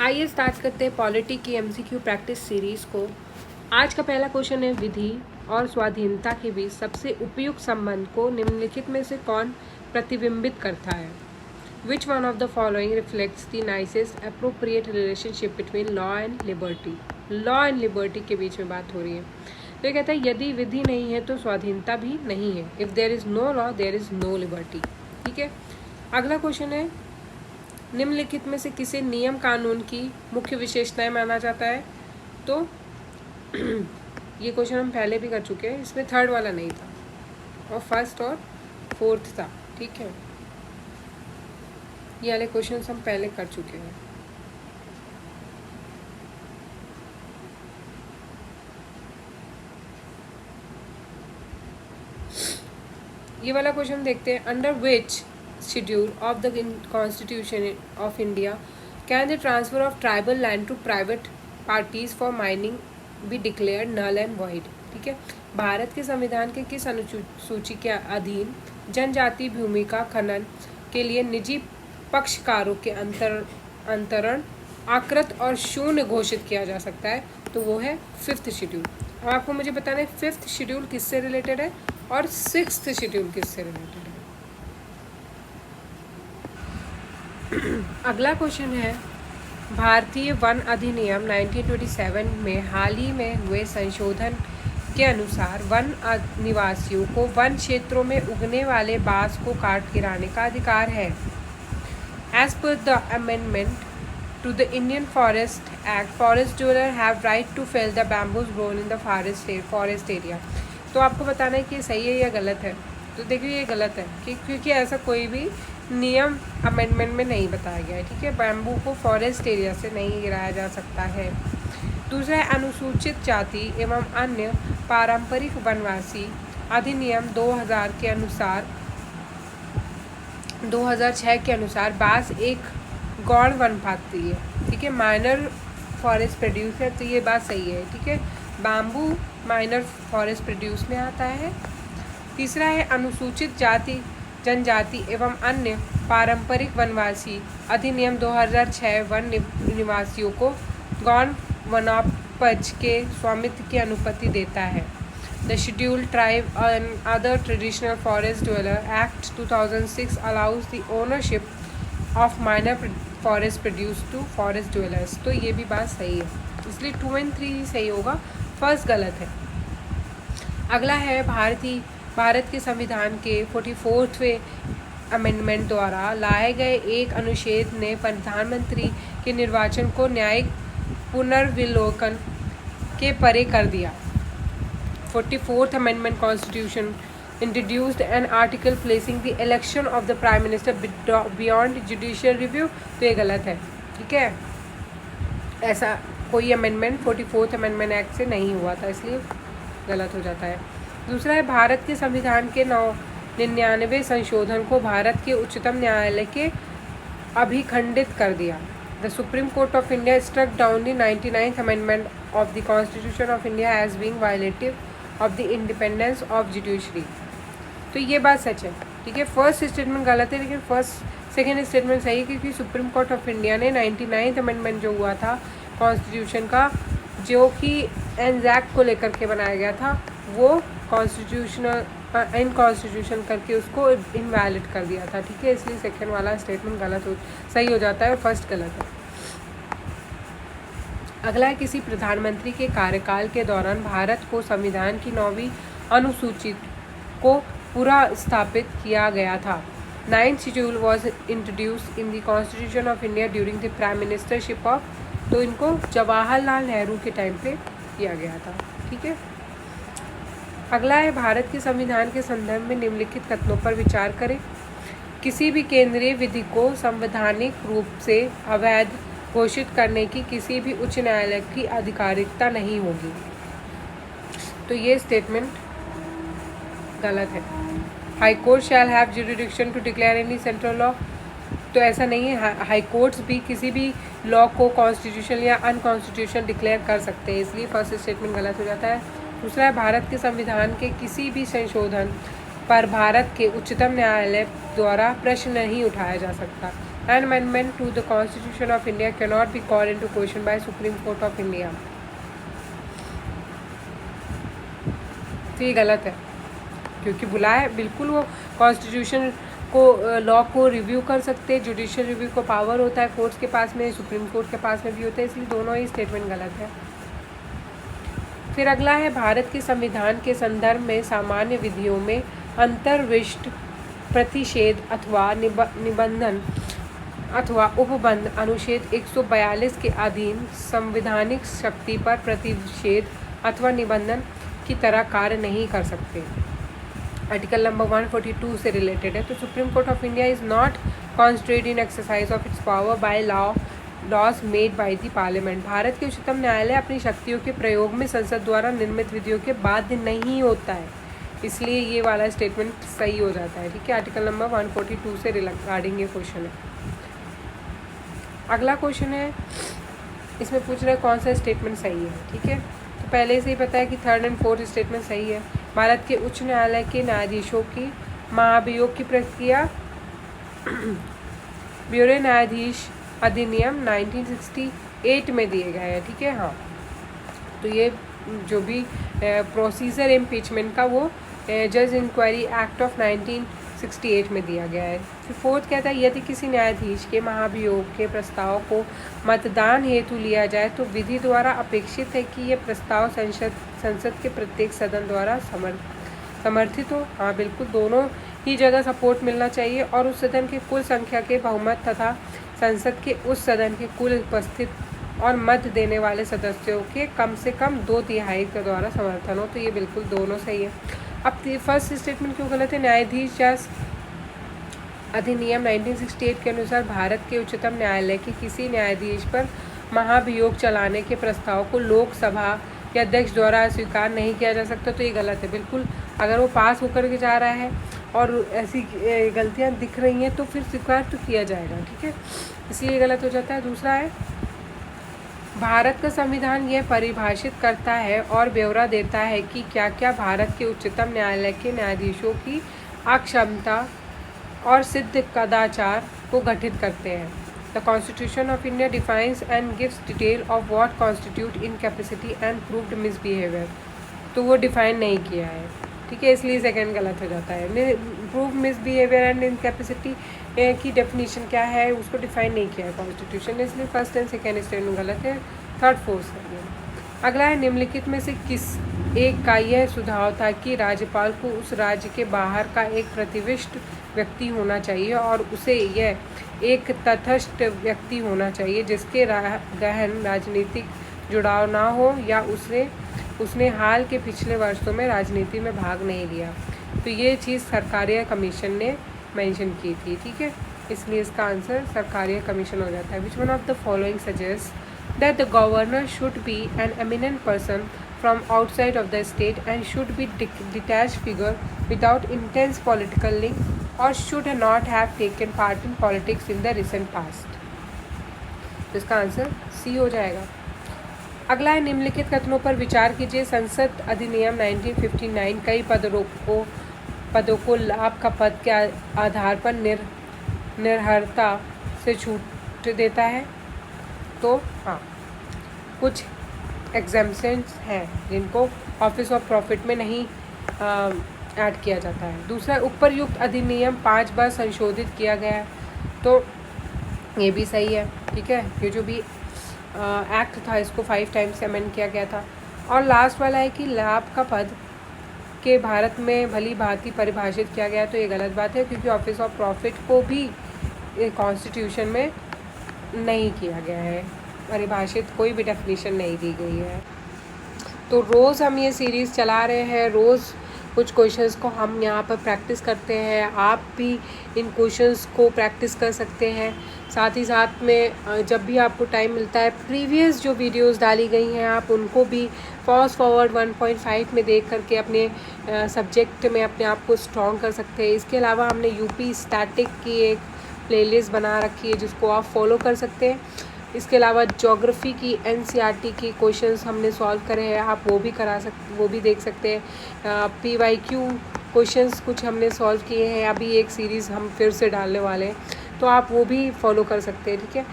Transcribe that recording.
आइए स्टार्ट करते हैं पॉलिटी की एमसीक्यू प्रैक्टिस सीरीज को। आज का पहला क्वेश्चन है, विधि और स्वाधीनता के बीच सबसे उपयुक्त संबंध को निम्नलिखित में से कौन प्रतिबिंबित करता है? Which one of the following reflects the nicest appropriate relationship between law and liberty? Law and liberty के बीच में बात हो रही है। तो ये कहता है यदि विधि नहीं है तो स्वाधीनता भी नहीं है। If there is no law there is no liberty. ठीक है, अगला क्वेश्चन है, निम्नलिखित में से किसे नियम कानून की मुख्य विशेषताएं माना जाता है? तो ये क्वेश्चन हम पहले भी कर चुके हैं, इसमें थर्ड वाला नहीं था और फर्स्ट और फोर्थ था। ठीक है, ये वाले क्वेश्चन हम पहले कर चुके हैं। ये वाला क्वेश्चन देखते हैं, under which schedule of the Constitution of India can the transfer of tribal land to private parties for mining be declared null and void? ठीक है, भारत के संविधान के किस अनुसूची के अधीन जनजाति भूमि का खनन के लिए निजी पक्षकारों के अंतरण आकृत और शून्य घोषित किया जा सकता है? तो वो है फिफ्थ शेड्यूल। अब आपको मुझे बताना है फिफ्थ शेड्यूल किससे रिलेटेड है और सिक्स्थ शेड्यूल किससे रिलेटेड है। अगला क्वेश्चन है, भारतीय वन अधिनियम 1927 में हाल ही में हुए संशोधन के अनुसार वन निवासियों को वन क्षेत्रों में उगने वाले बांस को काट गिराने का अधिकार है। As per the amendment to the Indian forest act, forest dealer have right to fell the bamboos grown in the forest area. तो आपको बताना है कि सही है या गलत है। तो देखिए ये गलत है क्योंकि ऐसा कोई भी नियम अमेंडमेंट में नहीं बताया गया है। ठीक है, बैम्बू को फॉरेस्ट एरिया से नहीं गिराया जा सकता है। दूसरा है, अनुसूचित जाति एवं अन्य पारंपरिक वनवासी अधिनियम 2006 के अनुसार बांस एक गौण वन पाती है। ठीक है, माइनर फॉरेस्ट प्रोड्यूस है, तो ये बात सही है। ठीक है, बैम्बू माइनर फॉरेस्ट प्रोड्यूस में आता है। तीसरा है, अनुसूचित जाति जनजाति एवं अन्य पारंपरिक वनवासी अधिनियम 2006 वन निवासियों को गौण वनोपज के स्वामित्व की अनुमति देता है। The scheduled tribe and other traditional forest dweller act 2006 allows the ownership of minor forest produce to forest dwellers. तो ये भी बात सही है, इसलिए 2 और 3 सही होगा, फर्स्ट गलत है। अगला है, भारत के संविधान के 44वें अमेंडमेंट द्वारा लाए गए एक अनुच्छेद ने प्रधानमंत्री के निर्वाचन को न्यायिक पुनर्विलोकन के परे कर दिया। 44th amendment constitution introduced an article placing the election of the prime minister beyond judicial review. तो ये गलत है। ठीक है, ऐसा कोई अमेंडमेंट 44th अमेंडमेंट एक्ट से नहीं हुआ था, इसलिए गलत हो जाता है। दूसरा है, भारत के संविधान के 99वें संशोधन को भारत के उच्चतम न्यायालय के अभिखंडित कर दिया। The supreme court of India struck down the 99th amendment of the constitution of India as being violative of the independence of judiciary. तो ये बात सच है। ठीक है, फर्स्ट स्टेटमेंट गलत है लेकिन सेकेंड स्टेटमेंट सही है, क्योंकि सुप्रीम कोर्ट ऑफ इंडिया ने 99th अमेंडमेंट जो हुआ था कॉन्स्टिट्यूशन का, जो कि एनजैक को लेकर के बनाया गया था, वो इनकॉन्स्टिट्यूशन करके उसको इनवैलिड कर दिया था। ठीक है, इसलिए सेकंड वाला स्टेटमेंट सही हो जाता है और फर्स्ट गलत है। अगला है, किसी प्रधानमंत्री के कार्यकाल के दौरान भारत को संविधान की 9वीं अनुसूची को पूरा स्थापित किया गया था। 9th schedule was introduced in the constitution of India during the prime ministership of, तो इनको जवाहरलाल नेहरू के टाइम पे किया गया था। ठीक है, अगला है, भारत के संविधान के संदर्भ में निम्नलिखित कथनों पर विचार करें। किसी भी केंद्रीय विधि को संवैधानिक रूप से अवैध घोषित करने की किसी भी उच्च न्यायालय की अधिकारिता नहीं होगी। तो ये स्टेटमेंट गलत है। High court shall have jurisdiction to declare any central law, तो ऐसा नहीं है। हाई कोर्ट्स भी किसी भी लॉ को कॉन्स्टिट्यूशन या अनकॉन्स्टिट्यूशन डिक्लेयर कर सकते हैं, इसलिए फर्स्ट स्टेटमेंट गलत हो जाता है। दूसरा है, भारत के संविधान के किसी भी संशोधन पर भारत के उच्चतम न्यायालय द्वारा प्रश्न नहीं उठाया जा सकता। An amendment to the Constitution of India cannot be called into question by Supreme Court of India. तो ये गलत है, क्योंकि बुलाए बिल्कुल वो कॉन्स्टिट्यूशन को लॉ को रिव्यू कर सकते हैं, जुडिशियल रिव्यू को पावर होता है कोर्ट्स के पास में, सुप्रीम कोर्ट के पास में भी होता है, इसलिए दोनों ही स्टेटमेंट गलत है। फिर अगला है, भारत के संविधान के संदर्भ में सामान्य विधियों में अंतर्विष्ट प्रतिषेध अथवा निबंधन अथवा उपबंध अनुच्छेद 142 के अधीन संवैधानिक शक्ति पर प्रतिषेध अथवा निबंधन की तरह कार्य नहीं कर सकते। आर्टिकल नंबर 142 से रिलेटेड है। तो supreme court of India is not constraint in exercise of its power by laws made by the parliament. Bharat के उच्चतम न्यायालय अपनी शक्तियों के प्रयोग में संसद द्वारा निर्मित विधियों के बाध्य नहीं होता है, इसलिए ये वाला स्टेटमेंट सही हो जाता है। ठीक है, आर्टिकल नंबर 142 से रिगार्डिंग ये क्वेश्चन है। अगला क्वेश्चन है, इसमें पूछ रहा है कौन सा स्टेटमेंट सही है। ठीक है, तो पहले से ही पता है कि 3rd और 4th स्टेटमेंट सही है। भारत के उच्च न्यायालय के न्यायाधीशों की महाभियोग की प्रक्रिया ब्यूरो न्यायाधीश अधिनियम 1968 में दिए गए हैं। ठीक है, हाँ, तो ये जो भी प्रोसीजर इम्पीचमेंट का वो जज इंक्वायरी एक्ट ऑफ 1968 में दिया गया है। फिर 4th कहता है, यदि किसी न्यायाधीश के महाभियोग के प्रस्ताव को मतदान हेतु लिया जाए तो विधि द्वारा अपेक्षित है कि यह प्रस्ताव संसद के प्रत्येक सदन द्वारा समर्थित हो। हाँ बिल्कुल, दोनों ही जगह सपोर्ट मिलना चाहिए और उस सदन के कुल संख्या के बहुमत तथा संसद के उस सदन के कुल उपस्थित और मत देने वाले सदस्यों के कम से कम 2/3 के द्वारा समर्थन हो। तो ये बिल्कुल दोनों सही है। अब फर्स्ट स्टेटमेंट क्यों गलत है? न्यायाधीश जज अधिनियम 1968 के अनुसार भारत के उच्चतम न्यायालय के किसी न्यायाधीश पर महाभियोग चलाने के प्रस्ताव को लोकसभा के अध्यक्ष द्वारा अस्वीकार नहीं किया जा सकता। तो ये गलत है बिल्कुल। अगर वो पास होकर के जा रहा है और ऐसी गलतियां दिख रही हैं तो फिर स्वीकार तो किया जाएगा। ठीक है, इसलिए गलत हो जाता है। दूसरा है, भारत का संविधान यह परिभाषित करता है और ब्यौरा देता है कि क्या क्या भारत के उच्चतम न्यायालय के न्यायाधीशों की अक्षमता और सिद्ध कदाचार को गठित करते हैं। The constitution of India defines and gives detail of what constitute incapacity and proved misbehaviour. तो वो डिफाइन नहीं किया है। ठीक है, इसलिए सेकंड गलत हो जाता है। प्रूव मिसबिहेवियर एंड इनकैपेसिटी की डेफिनेशन क्या है उसको डिफाइन नहीं किया है कॉन्स्टिट्यूशन ने, इसलिए फर्स्ट एंड सेकेंड स्टेटमेंट गलत है। 3rd 4th सही है। अगला है, निम्नलिखित में से किस एक का यह सुझाव था कि राज्यपाल को उस राज्य के बाहर का एक प्रतिष्ठित व्यक्ति होना चाहिए और उसे यह एक तटस्थ व्यक्ति होना चाहिए जिसके गहन राजनीतिक जुड़ाव ना हो या उसने हाल के पिछले वर्षों में राजनीति में भाग नहीं लिया। तो ये चीज़ सरकारीय कमीशन ने मेंशन की थी। ठीक है, इसलिए इसका आंसर सरकारीय कमीशन हो जाता है। Which one of the following suggest that the governor should be an eminent person from outside of the state and should be detached figure without intense political link और should not have taken part in politics in the recent past. इसका answer C हो जाएगा। अगला है, निम्नलिखित कथनों पर विचार कीजिए। संसद अधिनियम 1959 कई पदों को लाभ का पद के आधार पर निर्भरता से छूट देता है। तो हाँ, कुछ एग्जेम्पशंस हैं जिनको ऑफिस ऑफ प्रॉफिट में नहीं ऐड किया जाता है। दूसरा, उपरयुक्त अधिनियम 5 बार संशोधित किया गया है। तो ये भी सही है। ठीक है, ये जो भी एक्ट था इसको 5 टाइम्स अमेंड किया गया था। और लास्ट वाला है कि लाभ का पद के भारत में भली भांति परिभाषित किया गया। तो ये गलत बात है क्योंकि ऑफिस ऑफ प्रॉफिट को भी कॉन्स्टिट्यूशन में नहीं किया गया है, परिभाषित कोई भी डेफिनेशन नहीं दी गई है। तो रोज़ हम ये सीरीज़ चला रहे हैं, रोज़ कुछ क्वेश्चंस को हम यहाँ पर प्रैक्टिस करते हैं। आप भी इन क्वेश्चंस को प्रैक्टिस कर सकते हैं। साथ ही साथ में जब भी आपको टाइम मिलता है, प्रीवियस जो वीडियोस डाली गई हैं आप उनको भी फास्ट फॉरवर्ड 1.5 में देख करके अपने सब्जेक्ट में अपने आप को स्ट्रॉन्ग कर सकते हैं। इसके अलावा हमने यूपी स्टैटिक की एक प्लेलिस्ट बना रखी है जिसको आप फॉलो कर सकते हैं। इसके अलावा ज्योग्राफी की एनसीईआरटी की क्वेश्चंस हमने सॉल्व करे हैं, आप वो भी देख सकते हैं। पीवाईक्यू क्वेश्चंस कुछ हमने सॉल्व किए हैं। अभी एक सीरीज़ हम फिर से डालने वाले हैं तो आप वो भी फॉलो कर सकते हैं, ठीक है।